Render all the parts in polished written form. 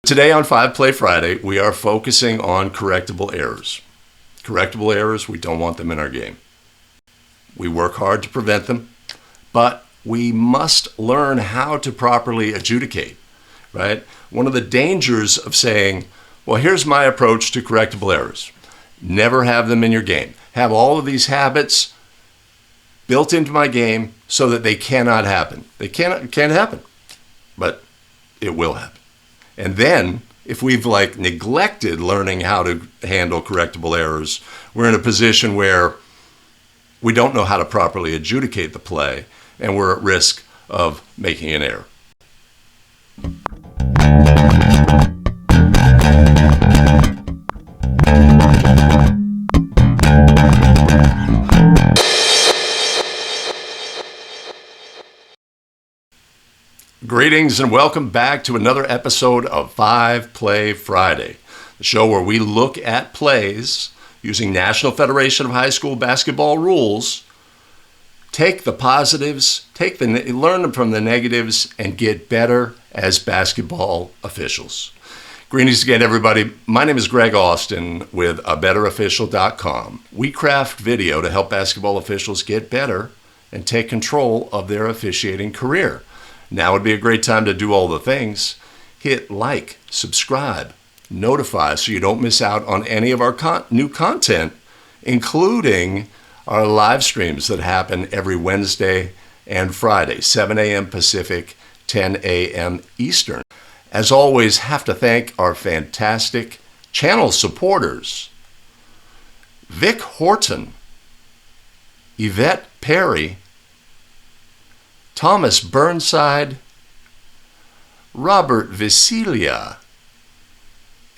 Today on 5 Play Friday, we are focusing on correctable errors. Correctable errors, we don't want them in our game. We work hard to prevent them, but we must learn how to properly adjudicate, right? One of the dangers of saying, well, here's my approach to correctable errors. Never have them in your game. Have all of these habits built into my game so that they cannot happen. They can't happen, but it will happen. And then, if we've neglected learning how to handle correctable errors, we're in a position where we don't know how to properly adjudicate the play, and we're at risk of making an error. Greetings and welcome back to another episode of 5 Play Friday, the show where we look at plays using National Federation of High School Basketball rules, take the positives, learn from the negatives, and get better as basketball officials. Greetings again, everybody. My name is Greg Austin with abetterofficial.com. We craft video to help basketball officials get better and take control of their officiating career. Now would be a great time to do all the things. Hit like, subscribe, notify so you don't miss out on any of our new content, including our live streams that happen every Wednesday and Friday, 7 a.m. Pacific, 10 a.m. Eastern. As always, have to thank our fantastic channel supporters, Vic Horton, Yvette Perry, Thomas Burnside, Robert Visilia,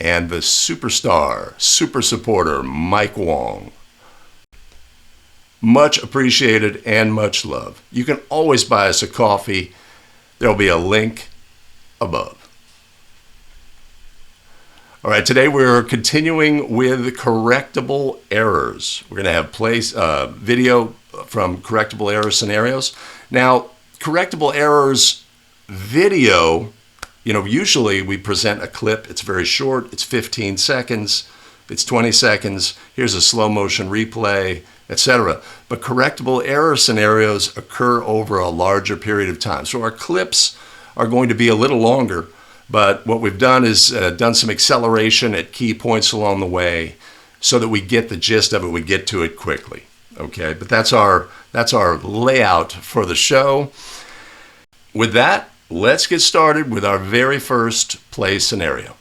and the super supporter, Mike Wong. Much appreciated and much love. You can always buy us a coffee. There'll be a link above. All right, today we're continuing with correctable errors. We're going to have video from correctable error scenarios. Now, correctable errors video, usually we present a clip. It's very short. It's 15 seconds. It's 20 seconds. Here's a slow motion replay, etc. But correctable error scenarios occur over a larger period of time. So our clips are going to be a little longer, but what we've done is done some acceleration at key points along the way so that we get the gist of it, we get to it quickly. Okay, but that's our layout for the show. With that, let's get started with our very first play scenario.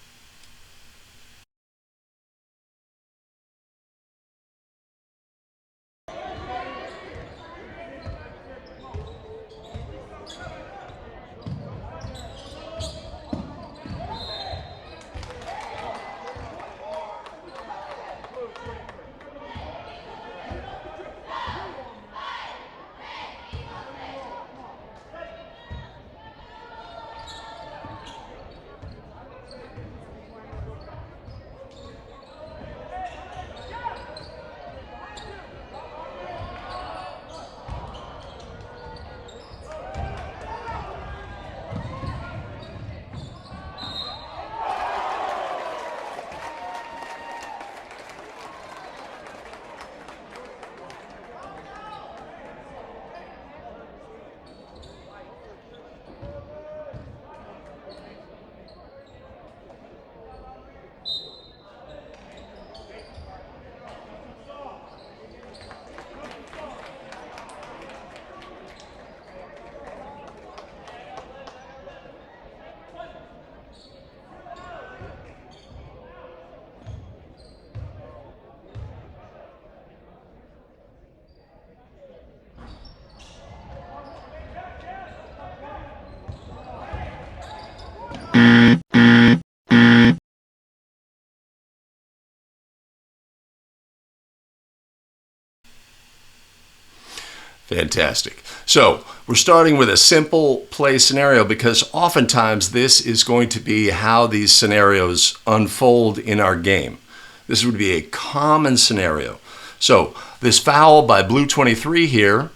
Fantastic. So we're starting with a simple play scenario because oftentimes this is going to be how these scenarios unfold in our game. This would be a common scenario. So this foul by Blue 23 here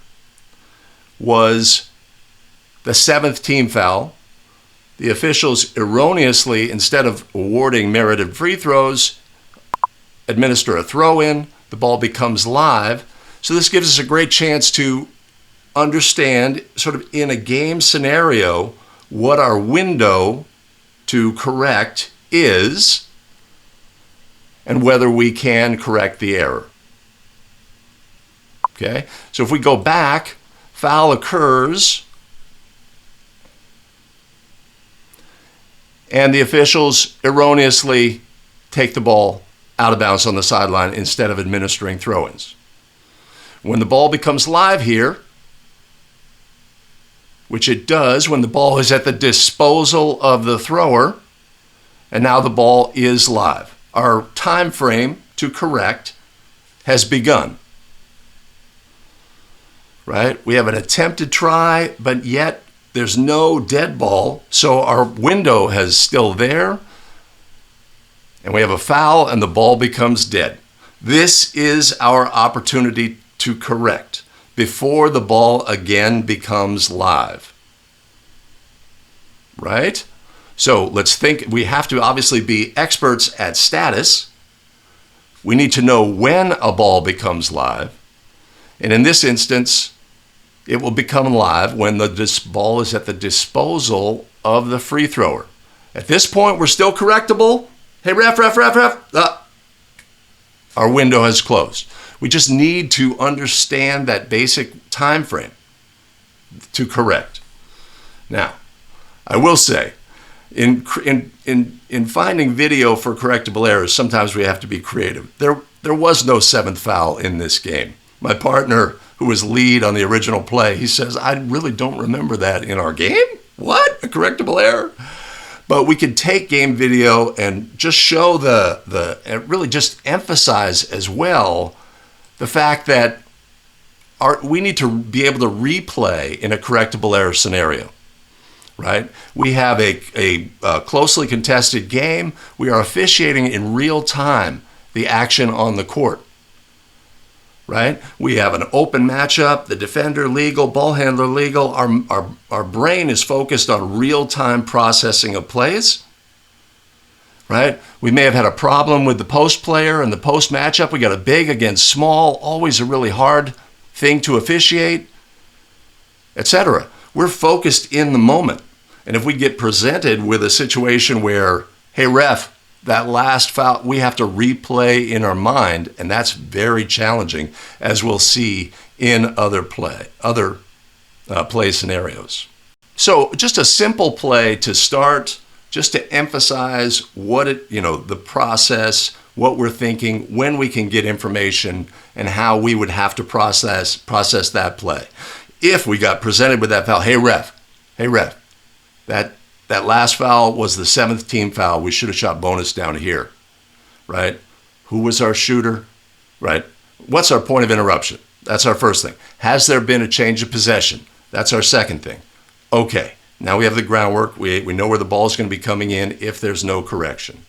was the 7th team foul. the officials erroneously, instead of awarding merited free throws, administer a throw-in. The ball becomes live. So this gives us a great chance to understand, sort of in a game scenario, what our window to correct is and whether we can correct the error. Okay, so if we go back, foul occurs, and the officials erroneously take the ball out of bounds on the sideline instead of administering throw-ins. When the ball becomes live here, which it does when the ball is at the disposal of the thrower, and now the ball is live. Our time frame to correct has begun. Right? We have an attempted try, but yet there's no dead ball, so our window is still there, and we have a foul, and the ball becomes dead. This is our opportunity to correct before the ball again becomes live. Right? So let's think. We have to obviously be experts at status. We need to know when a ball becomes live. And in this instance, it will become live when the ball is at the disposal of the free thrower. At this point, we're still correctable. Hey, ref. Our window has closed. We just need to understand that basic time frame to correct. Now, I will say, in finding video for correctable errors, sometimes we have to be creative. There was no seventh foul in this game. My partner, who was lead on the original play, he says, I really don't remember that in our game. What? A correctable error? But we could take game video and just show and really just emphasize as well the fact that we need to be able to replay in a correctable error scenario. Right? We have a closely contested game. We are officiating in real time the action on the court. Right? We have an open matchup, the defender legal, ball handler legal. Our brain is focused on real-time processing of plays. Right? We may have had a problem with the post player and the post matchup. We got a big against small, always a really hard thing to officiate, etc. We're focused in the moment. And if we get presented with a situation where, hey, ref, that last foul, we have to replay in our mind, and that's very challenging, as we'll see in other play scenarios. So just a simple play to start, just to emphasize the process, what we're thinking, when we can get information, and how we would have to process that play. If we got presented with that foul, hey ref, that last foul was the 7th team foul. We should have shot bonus down here, right? Who was our shooter, right? What's our point of interruption? That's our first thing. Has there been a change of possession? That's our second thing. Okay, now we have the groundwork. We know where the ball is going to be coming in if there's no correction.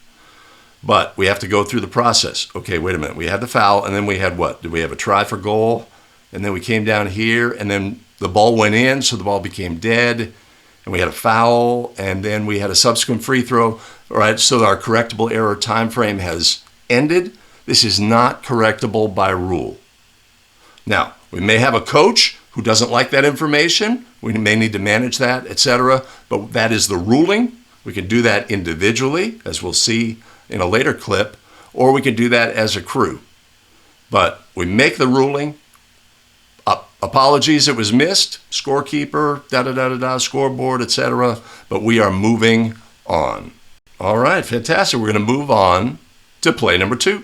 But we have to go through the process. Okay, wait a minute. We had the foul, and then we had what? Did we have a try for goal? And then we came down here, and then the ball went in, so the ball became dead. And we had a foul, and then we had a subsequent free throw. All right, so our correctable error time frame has ended. This is not correctable by rule. Now, we may have a coach who doesn't like that information. We may need to manage that, etc. But that is the ruling. We can do that individually, as we'll see in a later clip, or we can do that as a crew. But we make the ruling. Apologies, it was missed. Scorekeeper, scoreboard, etc. But we are moving on. All right, fantastic. We're going to move on to play number 2.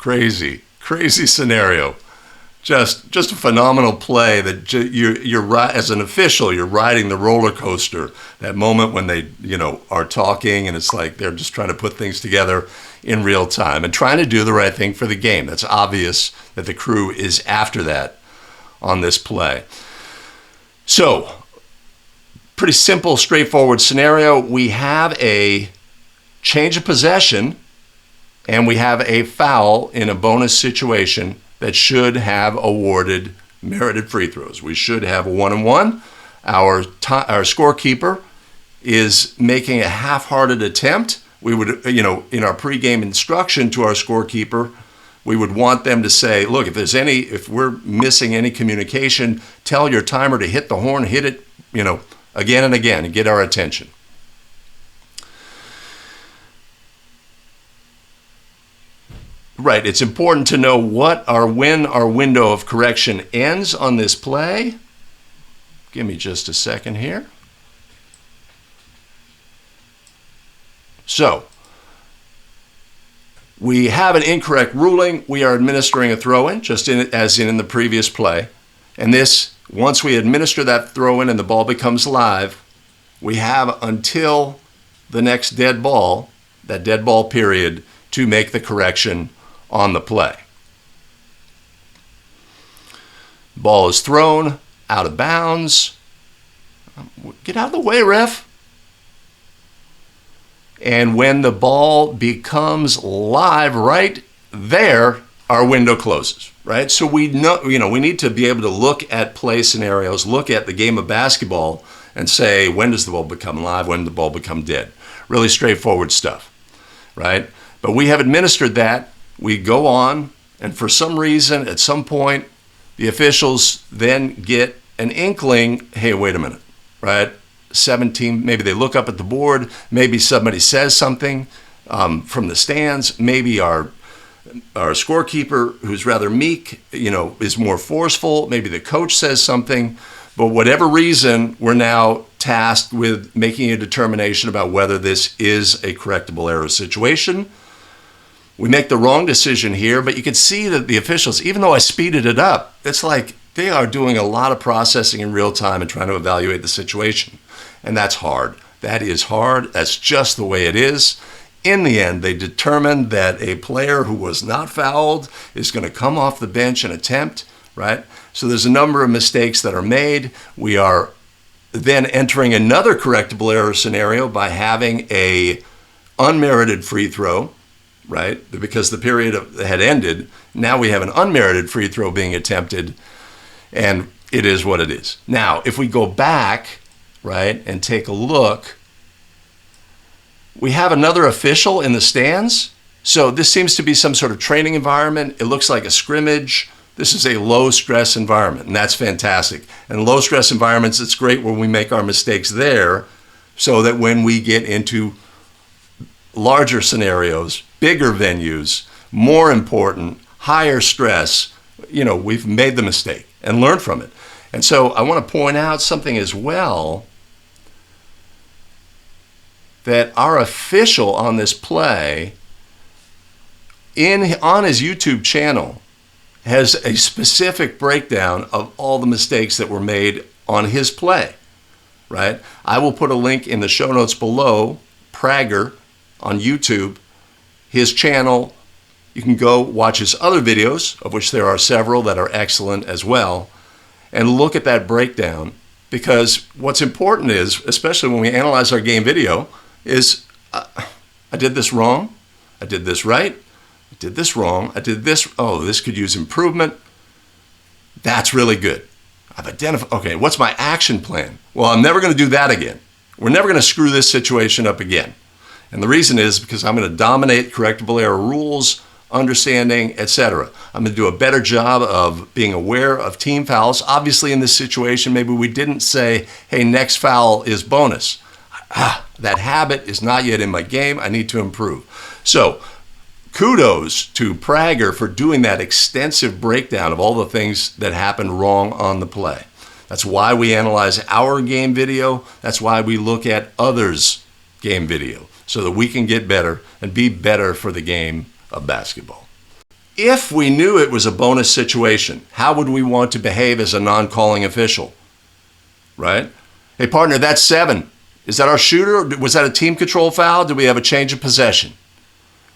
Crazy scenario. Just a phenomenal play that you're as an official, you're riding the roller coaster. That moment when they, are talking and it's like they're just trying to put things together in real time and trying to do the right thing for the game. That's obvious that the crew is after that on this play. So, pretty simple, straightforward scenario. We have a change of possession and we have a foul in a bonus situation that should have awarded merited free throws. We should have a 1-and-1. Our scorekeeper is making a half-hearted attempt. We would, in our pregame instruction to our scorekeeper, we would want them to say, look, if we're missing any communication, tell your timer to hit the horn, hit it, again and again, and get our attention. Right, it's important to know when our window of correction ends on this play. Give me just a second here. So, we have an incorrect ruling. We are administering a throw-in, just as in the previous play. And this, once we administer that throw-in and the ball becomes live, we have until the next dead ball, that dead ball period, to make the correction on the play. Ball is thrown out of bounds. Get out of the way, ref. And when the ball becomes live right there, our window closes, right? So we know, we need to be able to look at play scenarios, look at the game of basketball and say, when does the ball become live? When does the ball become dead? Really straightforward stuff, right? But we have administered that. We go on, and for some reason, at some point, the officials then get an inkling, hey, wait a minute, right? 17, maybe they look up at the board, maybe somebody says something from the stands, maybe our scorekeeper, who's rather meek, is more forceful, maybe the coach says something, but whatever reason, we're now tasked with making a determination about whether this is a correctable error situation. We make the wrong decision here, but you can see that the officials, even though I speeded it up, it's like they are doing a lot of processing in real time and trying to evaluate the situation. And that's hard. That is hard. That's just the way it is. In the end, they determined that a player who was not fouled is going to come off the bench and attempt, right? So there's a number of mistakes that are made. We are then entering another correctable error scenario by having a unmerited free throw, right? Because the period had ended. Now we have an unmerited free throw being attempted, and it is what it is. Now, if we go back, right, and take a look, we have another official in the stands. So this seems to be some sort of training environment. It looks like a scrimmage. This is a low-stress environment, and that's fantastic. And low-stress environments, it's great when we make our mistakes there so that when we get into larger scenarios, bigger venues, more important, higher stress, we've made the mistake and learned from it. And so I want to point out something as well, that our official on this play on his YouTube channel has a specific breakdown of all the mistakes that were made on his play, right? I will put a link in the show notes below, Prager on YouTube, his channel. You can go watch his other videos, of which there are several that are excellent as well, and look at that breakdown, because what's important is, especially when we analyze our game video, is I did this wrong, I did this right, I did this wrong, I did this, this could use improvement. That's really good. I've identified, okay, what's my action plan? Well, I'm never going to do that again. We're never going to screw this situation up again. And the reason is because I'm going to dominate correctable error rules, understanding, etc. I'm going to do a better job of being aware of team fouls. Obviously, in this situation, maybe we didn't say, hey, next foul is bonus. That habit is not yet in my game. I need to improve. So kudos to Prager for doing that extensive breakdown of all the things that happened wrong on the play. That's why we analyze our game video. That's why we look at others' game video, so that we can get better and be better for the game of basketball. If we knew it was a bonus situation, how would we want to behave as a non-calling official? Right? Hey, partner, that's 7. Is that our shooter? Was that a team control foul? Did we have a change of possession?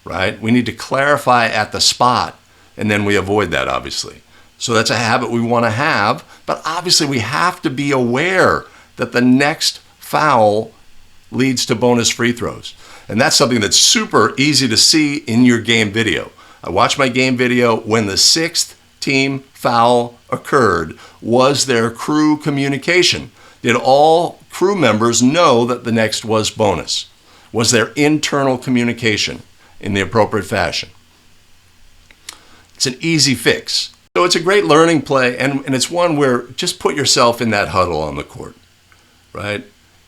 Right? We need to clarify at the spot, and then we avoid that, obviously. So that's a habit we want to have, but obviously we have to be aware that the next foul leads to bonus free throws. And that's something that's super easy to see in your game video. I watched my game video when the 6th team foul occurred. Was there crew communication? Did all crew members know that the next was bonus? Was there internal communication in the appropriate fashion? It's an easy fix. So it's a great learning play, and it's one where just put yourself in that huddle on the court, right?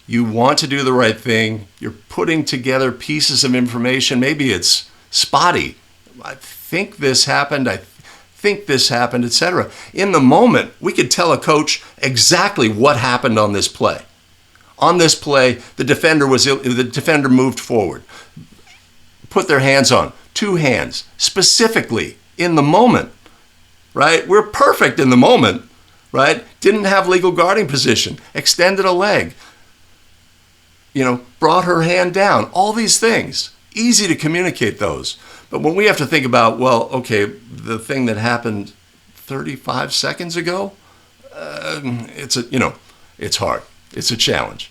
You want to do the right thing. You're putting together pieces of information. Maybe it's spotty. I think this happened, etc. In the moment, we could tell a coach exactly what happened on this play. On this play, the defender moved forward, put their hands on, 2 hands, specifically in the moment, right? We're perfect in the moment, right? Didn't have legal guarding position, extended a leg, brought her hand down, all these things. Easy to communicate those. But when we have to think about, well, okay, the thing that happened 35 seconds ago, it's hard. It's a challenge.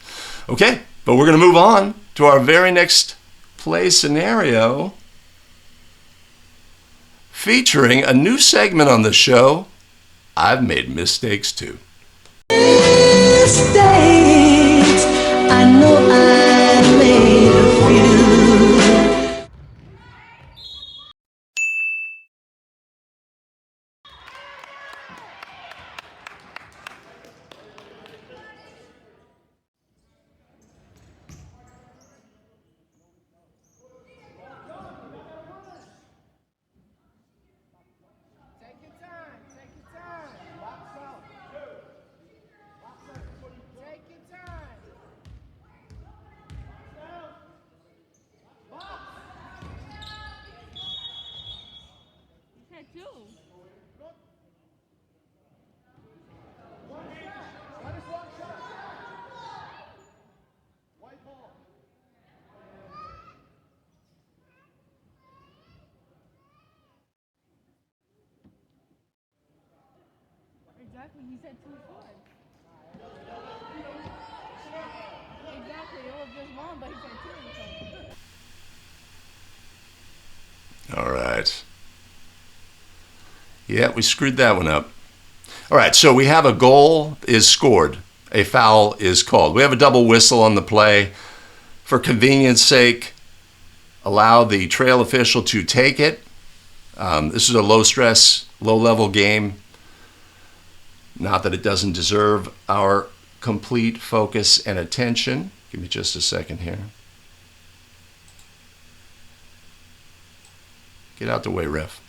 Okay, but we're going to move on to our very next play scenario, featuring a new segment on the show, I've Made Mistakes Too. Mistakes, I know I made a few. Exactly, he said 2 foot. Exactly, it was just 1, but he said 2. All right. Yeah, we screwed that one up. All right, so we have a goal is scored. A foul is called. We have a double whistle on the play. For convenience sake, allow the trail official to take it. This is a low-stress, low-level game. Not that it doesn't deserve our complete focus and attention. Give me just a second here. Get out the way, ref.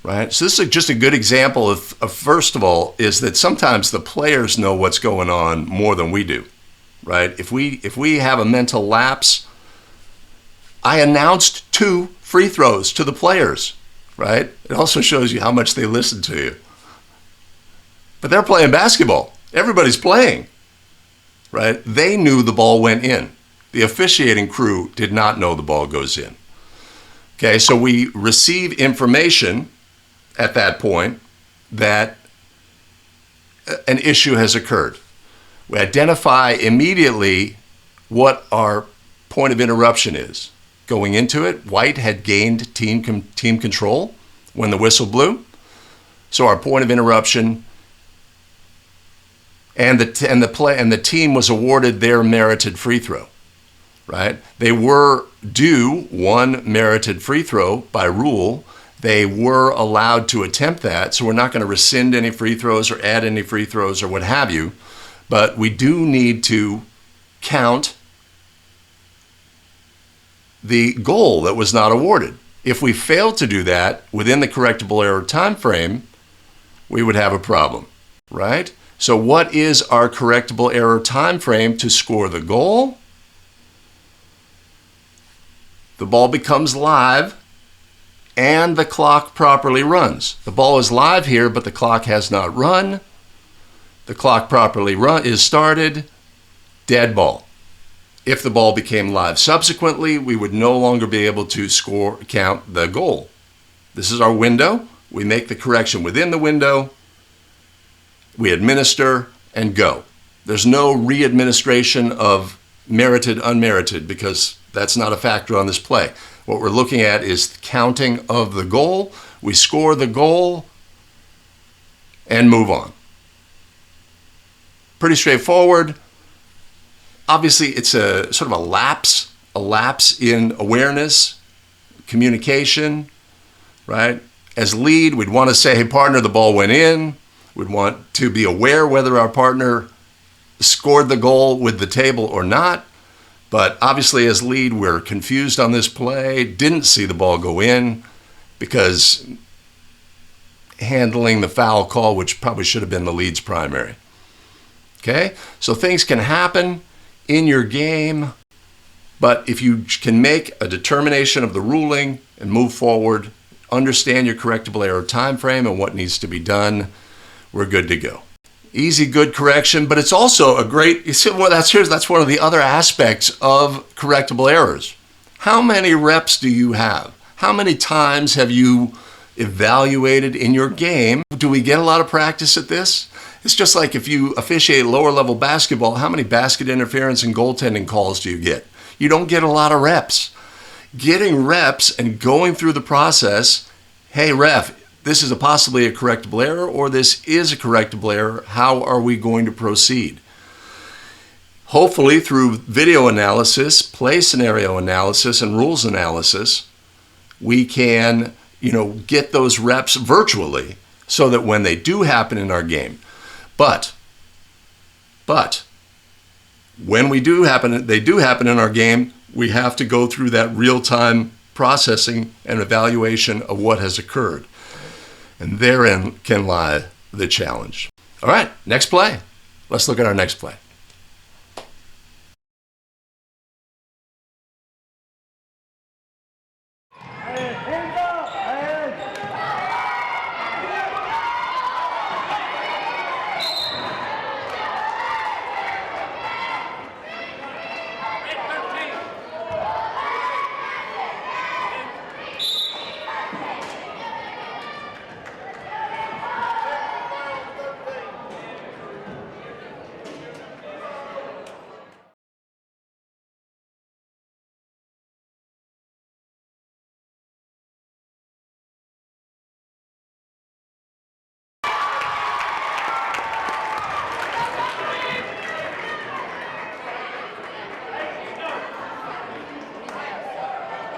Right? So this is just a good example of first of all, is that sometimes the players know what's going on more than we do. Right? If we have a mental lapse, I announced 2 free throws to the players, right? It also shows you how much they listen to you. But they're playing basketball. Everybody's playing, right? They knew the ball went in. The officiating crew did not know the ball goes in. Okay, so we receive information at that point that an issue has occurred. We identify immediately what our point of interruption is. Going into it, White had gained team control when the whistle blew. So our point of interruption and the team was awarded their merited free throw. Right? They were due 1 merited free throw by rule. They were allowed to attempt that, so we're not going to rescind any free throws or add any free throws or what have you. But we do need to count the goal that was not awarded. If we fail to do that within the correctable error time frame, we would have a problem, right? So what is our correctable error time frame to score the goal? the ball becomes live and the clock properly runs. The ball is live here, but the clock has not run. The clock properly is started, dead ball. If the ball became live subsequently, we would no longer be able to count the goal. This is our window. We make the correction within the window. We administer and go. There's no re-administration of merited, unmerited, because that's not a factor on this play. What we're looking at is counting of the goal. We score the goal and move on. Pretty straightforward. Obviously, it's a sort of a lapse in awareness, communication, right? As lead, we'd want to say, hey, partner, the ball went in. We'd want to be aware whether our partner scored the goal with the table or not. But obviously, as lead, we're confused on this play, didn't see the ball go in because handling the foul call, which probably should have been the lead's primary. Okay, so things can happen in your game, but if you can make a determination of the ruling and move forward, understand your correctable error time frame and what needs to be done, we're good to go. Easy, good correction, but it's also a great, you see, well, that's one of the other aspects of correctable errors. How many reps do you have? How many times have you evaluated in your game? Do we get a lot of practice at this? It's just like if you officiate lower level basketball, how many basket interference and goaltending calls do you get? You don't get a lot of reps. Getting reps and going through the process, hey ref, this is possibly a correctable error, or this is a correctable error. How are we going to proceed? Hopefully through video analysis, play scenario analysis, and rules analysis, we can, get those reps virtually so that when they do happen in our game. But when they do happen in our game, we have to go through that real-time processing and evaluation of what has occurred. And therein can lie the challenge. All right, next play. Let's look at our next play.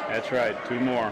That's right, 2 more.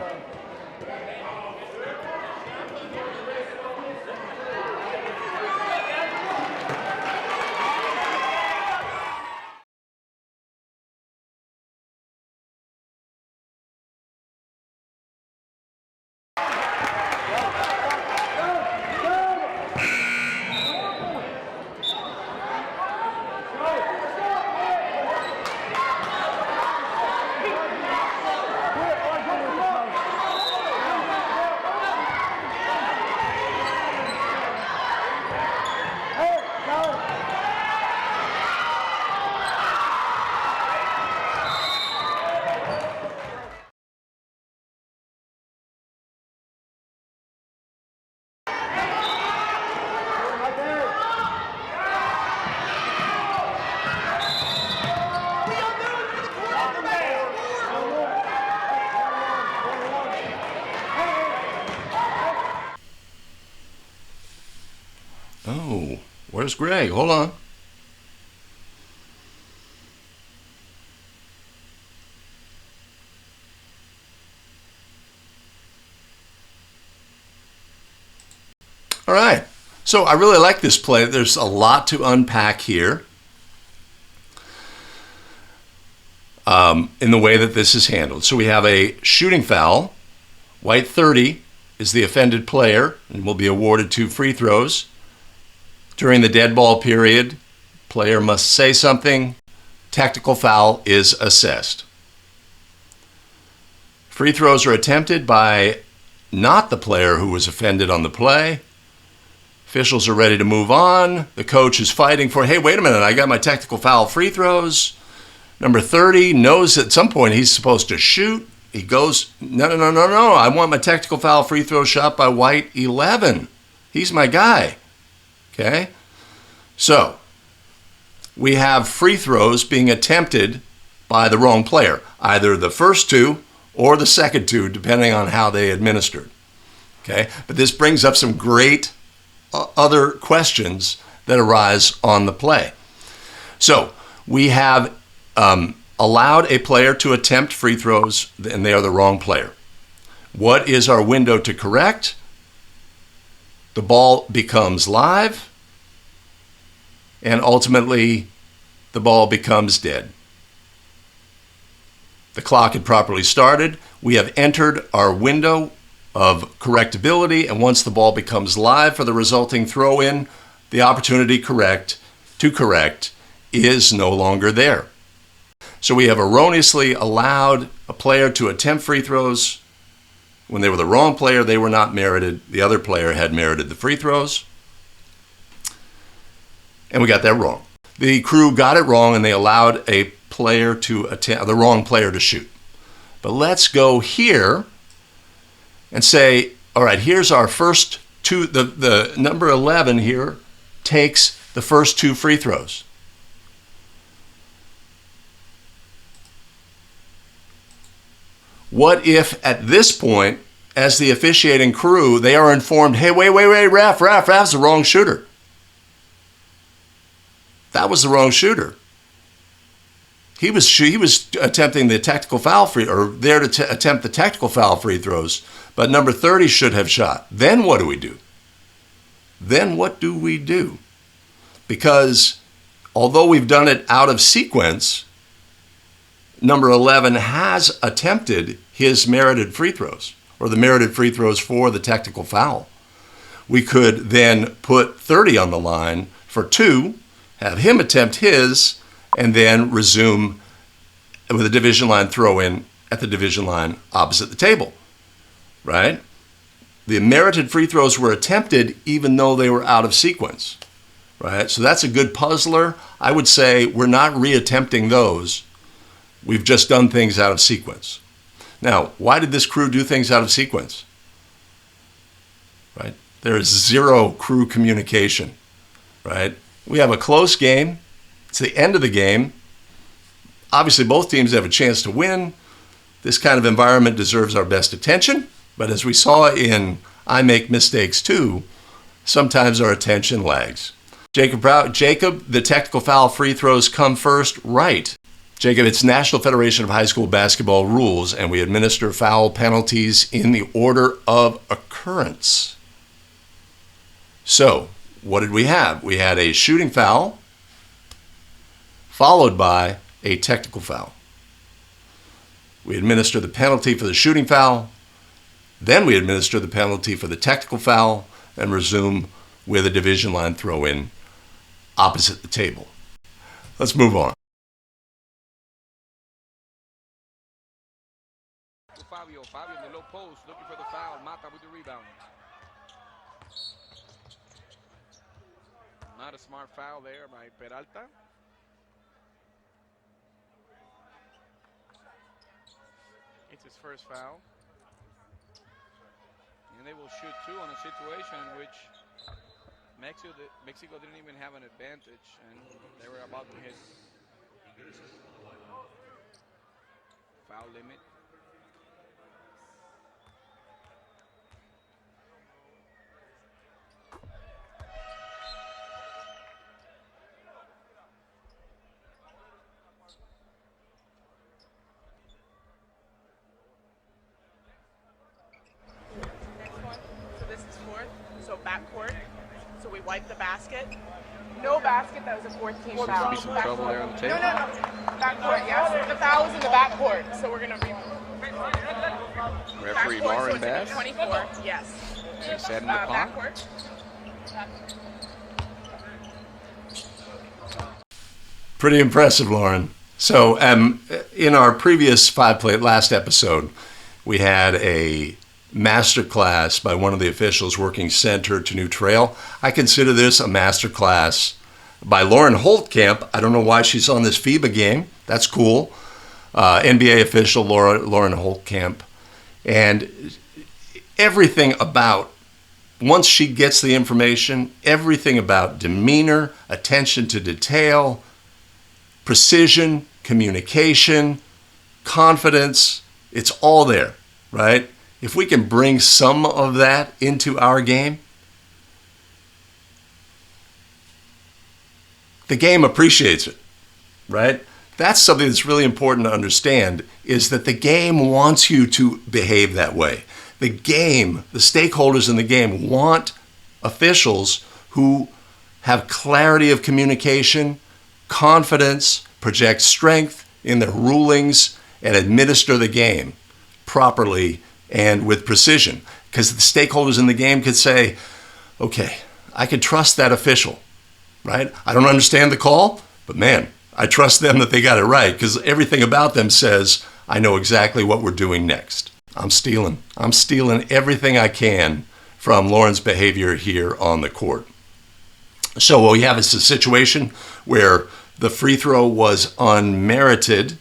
Oh, where's Greg? Hold on. All right, so I really like this play. There's a lot to unpack here in the way that this is handled. So we have a shooting foul. White 30 is the offended player and will be awarded 2 free throws. During the dead ball period, player must say something. Tactical foul is assessed. Free throws are attempted by not the player who was offended on the play. Officials are ready to move on. The coach is fighting for, hey, wait a minute, I got my technical foul free throws. Number 30 knows at some point he's supposed to shoot. He goes, no, I want my technical foul free throw shot by white 11. He's my guy. Okay? So, we have free throws being attempted by the wrong player, either the first two or the second two, depending on how they administered. Okay? But this brings up some great other questions that arise on the play. So, we have allowed a player to attempt free throws, and they are the wrong player. What is our window to correct? The ball becomes live, and ultimately, the ball becomes dead. The clock had properly started. We have entered our window of correctability, and once the ball becomes live for the resulting throw-in, the opportunity to correct is no longer there. So we have erroneously allowed a player to attempt free throws. When they were the wrong player, they were not merited. The other player had merited the free throws. And we got that wrong. The crew got it wrong, and they allowed a player to attempt, the wrong player to shoot. But let's go here and say, all right, here's our first two. The number 11 here takes the first two free throws. What if at this point, as the officiating crew, they are informed, hey, wait, ref's the wrong shooter. That was the wrong shooter. He was attempting the technical foul free, or there to attempt the technical foul free throws, but number 30 should have shot. Then what do we do? Because although we've done it out of sequence, number 11 has attempted his merited free throws, or the merited free throws for the technical foul. We could then put 30 on the line for 2, have him attempt his, and then resume with a division line throw-in at the division line opposite the table, right? The merited free throws were attempted even though they were out of sequence, right? So that's a good puzzler. I would say we're not reattempting those. We've just done things out of sequence. Now, why did this crew do things out of sequence? Right? There is zero crew communication, right? We have a close game. It's the end of the game. Obviously, both teams have a chance to win. This kind of environment deserves our best attention. But as we saw in I Make Mistakes Too, sometimes our attention lags. Jacob, the technical foul free throws come first, right? Jacob, it's National Federation of High School Basketball rules, and we administer foul penalties in the order of occurrence. So, what did we have? We had a shooting foul, followed by a technical foul. We administer the penalty for the shooting foul, then we administer the penalty for the technical foul, and resume with a division line throw-in opposite the table. Let's move on. Fabio in the low post, looking for the foul. Mata with the rebound. Not a smart foul there by Peralta. It's his first foul. And they will shoot two on a situation in which Mexico didn't even have an advantage, and they were about to hit foul limit. Backcourt, so we wipe the basket. No basket, that was a 14 foul. There'll be some trouble there on the table. No. Backcourt, yes. The foul was in the backcourt, so we're going to Referee backcourt, Lauren so Bass. 24, yes. She's setting the clock. Backcourt. Pretty impressive, Lauren. So in our previous last episode, We had a masterclass by one of the officials working center to new trail. I consider this a masterclass by Lauren Holtkamp. I don't know why she's on this FIBA game. That's cool. NBA official Lauren Holtkamp. And everything about, once she gets the information, everything about demeanor, attention to detail, precision, communication, confidence, it's all there, right? If we can bring some of that into our game, the game appreciates it, right? That's something that's really important to understand, is that the game wants you to behave that way. The game, the stakeholders in the game want officials who have clarity of communication, confidence, project strength in their rulings, and administer the game properly and with precision. Because the stakeholders in the game could say, okay, I can trust that official, right? I don't understand the call, but man, I trust them that they got it right, because everything about them says, I know exactly what we're doing next. I'm stealing everything I can from Lauren's behavior here on the court. So what we have is a situation where the free throw was unmerited.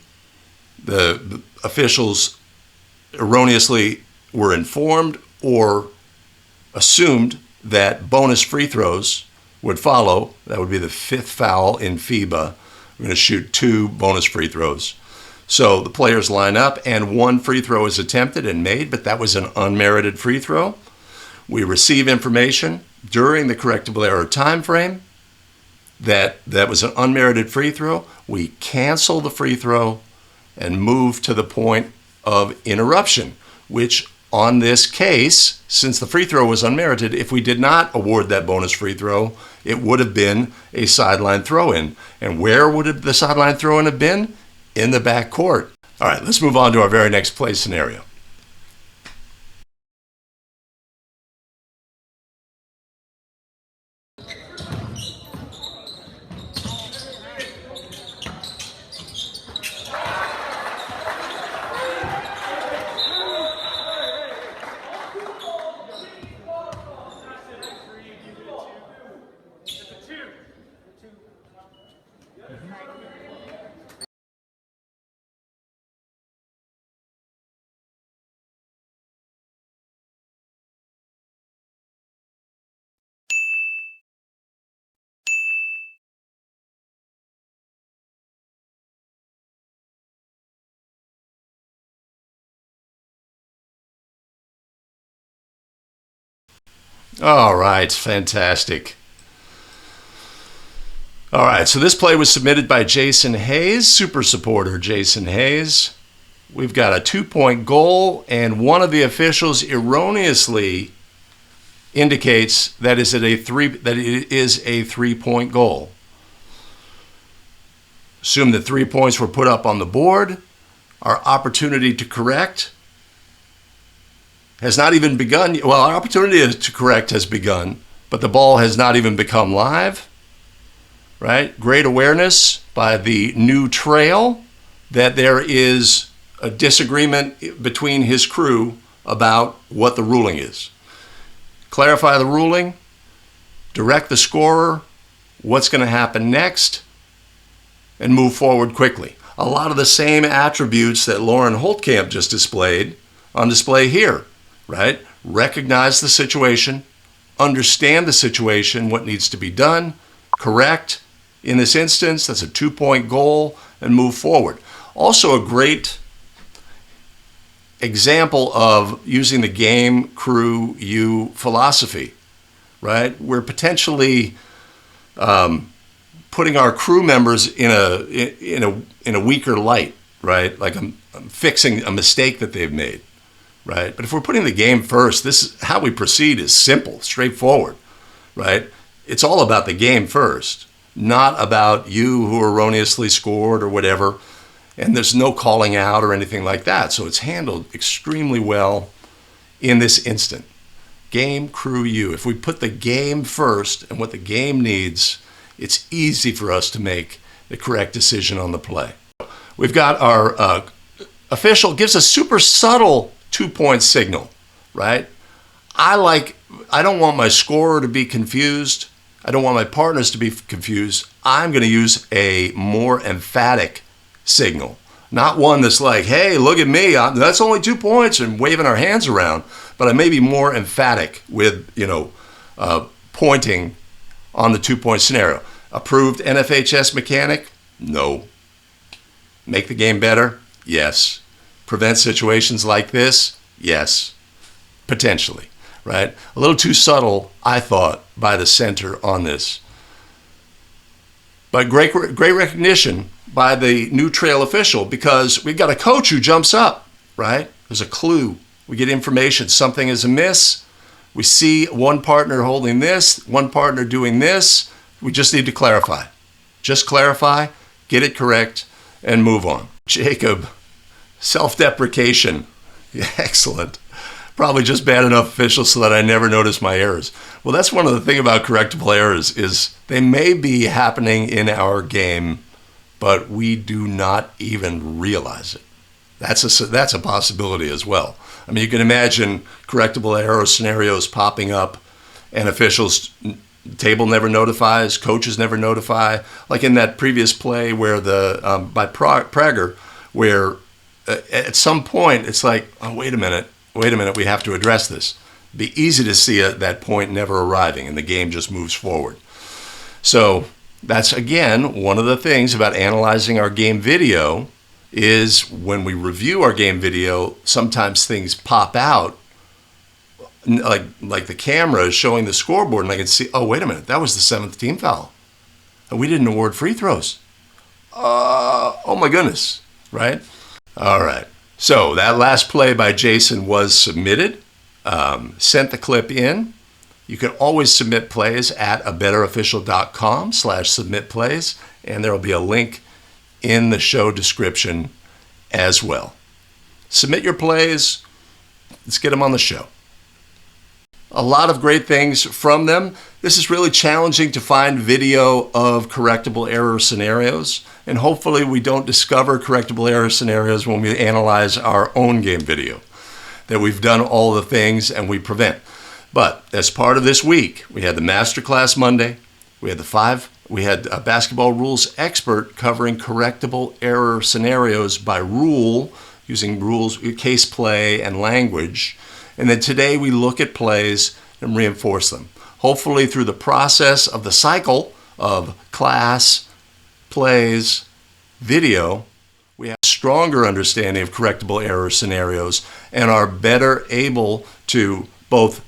The officials erroneously were informed or assumed that bonus free throws would follow. That would be the fifth foul in FIBA. We're going to shoot 2 bonus free throws. So the players line up and 1 free throw is attempted and made, but that was an unmerited free throw. We receive information during the correctable error time frame that was an unmerited free throw. We cancel the free throw and move to the point of interruption, which on this case, since the free throw was unmerited, if we did not award that bonus free throw, it would have been a sideline throw-in. And where would the sideline throw-in have been? In the back court. All right, let's move on to our very next play scenario. All right, fantastic. All right, so this play was submitted by Jason Hayes, super supporter Jason Hayes. We've got a 2-point goal, and one of the officials erroneously indicates that it is a 3-point goal. Assume that 3 points were put up on the board. Our opportunity to correct has not even begun. Well, our opportunity to correct has begun, but the ball has not even become live, right? Great awareness by the new trail that there is a disagreement between his crew about what the ruling is. Clarify the ruling, direct the scorer, what's going to happen next, and move forward quickly. A lot of the same attributes that Lauren Holtkamp just displayed on display here. Right? Recognize the situation, understand the situation, what needs to be done, correct. In this instance, that's a 2-point goal, and move forward. Also a great example of using the game, crew, you philosophy, right? We're potentially putting our crew members in a weaker light, right? Like I'm fixing a mistake that they've made. Right? But if we're putting the game first, this is how we proceed is simple, straightforward, right? It's all about the game first, not about you who erroneously scored or whatever. And there's no calling out or anything like that. So it's handled extremely well in this instant. Game, crew, you. If we put the game first and what the game needs, it's easy for us to make the correct decision on the play. We've got our official gives a super subtle 2-point signal, right? I don't want my scorer to be confused. I don't want my partners to be confused. I'm going to use a more emphatic signal. Not one that's like, hey, look at me, that's only 2 points, and waving our hands around. But I may be more emphatic with, pointing on the 2-point scenario. Approved NFHS mechanic? No. Make the game better? Yes. Prevent situations like this? Yes. Potentially, right? A little too subtle, I thought, by the center on this. But great recognition by the new trail official, because we've got a coach who jumps up, right? There's a clue. We get information. Something is amiss. We see one partner holding this, one partner doing this. We just need to clarify. Just clarify, get it correct, and move on. Jacob, self-deprecation. Yeah, excellent. Probably just bad enough officials so that I never notice my errors. Well, that's one of the things about correctable errors is they may be happening in our game, but we do not even realize it. That's a possibility as well. I mean, you can imagine correctable error scenarios popping up and officials, table never notifies, coaches never notify. Like in that previous play where by Prager, where at some point it's like, oh, wait a minute, we have to address this. It'd be easy to see that point never arriving and the game just moves forward. So that's, again, one of the things about analyzing our game video is when we review our game video, sometimes things pop out, like the camera is showing the scoreboard, and I can see, oh, wait a minute, that was the 7th team foul. And we didn't award free throws. Oh, my goodness, right? All right. So that last play by Jason was submitted, sent the clip in. You can always submit plays at abetterofficial.com/submit plays, and there will be a link in the show description as well. Submit your plays. Let's get them on the show. A lot of great things from them. This is really challenging to find video of correctable error scenarios, and hopefully we don't discover correctable error scenarios when we analyze our own game video, that we've done all the things and we prevent. But as part of this week, we had the Masterclass Monday, we had a basketball rules expert covering correctable error scenarios by rule, using rules, case play, and language. And then today we look at plays and reinforce them. Hopefully through the process of the cycle of class, plays, video, we have a stronger understanding of correctable error scenarios and are better able to both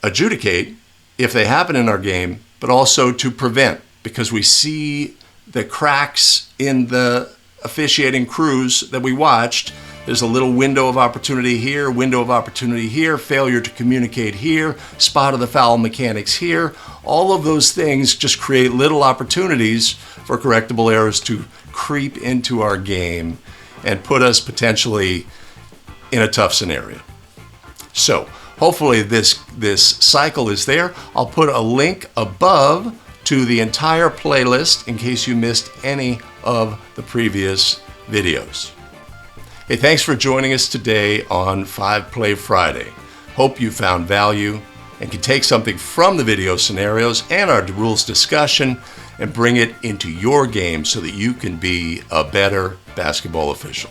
adjudicate if they happen in our game, but also to prevent, because we see the cracks in the officiating crews that we watched. There's a little window of opportunity here, failure to communicate here, spot of the foul mechanics here. All of those things just create little opportunities for correctable errors to creep into our game and put us potentially in a tough scenario. So hopefully this cycle is there. I'll put a link above to the entire playlist in case you missed any of the previous videos. Hey, thanks for joining us today on 5 Play Friday. Hope you found value and can take something from the video scenarios and our rules discussion and bring it into your game so that you can be a better basketball official.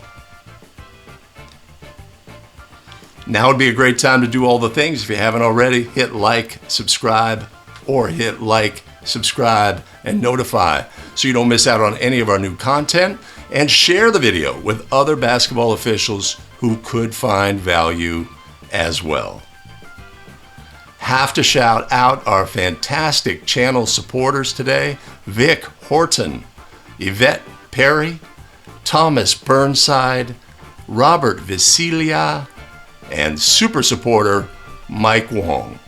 Now would be a great time to do all the things. If you haven't already, hit like, subscribe, or hit like, subscribe, and notify so you don't miss out on any of our new content, and share the video with other basketball officials who could find value as well. Have to shout out our fantastic channel supporters today: Vic Horton, Yvette Perry, Thomas Burnside, Robert Visilia, and super supporter Mike Wong.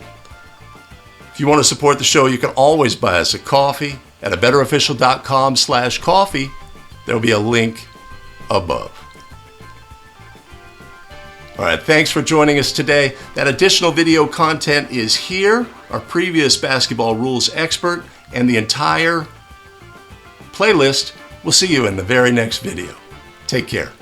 If you want to support the show, you can always buy us a coffee at abetterofficial.com/coffee. There will be a link above. All right, thanks for joining us today. That additional video content is here, our previous basketball rules expert, and the entire playlist. We'll see you in the very next video. Take care.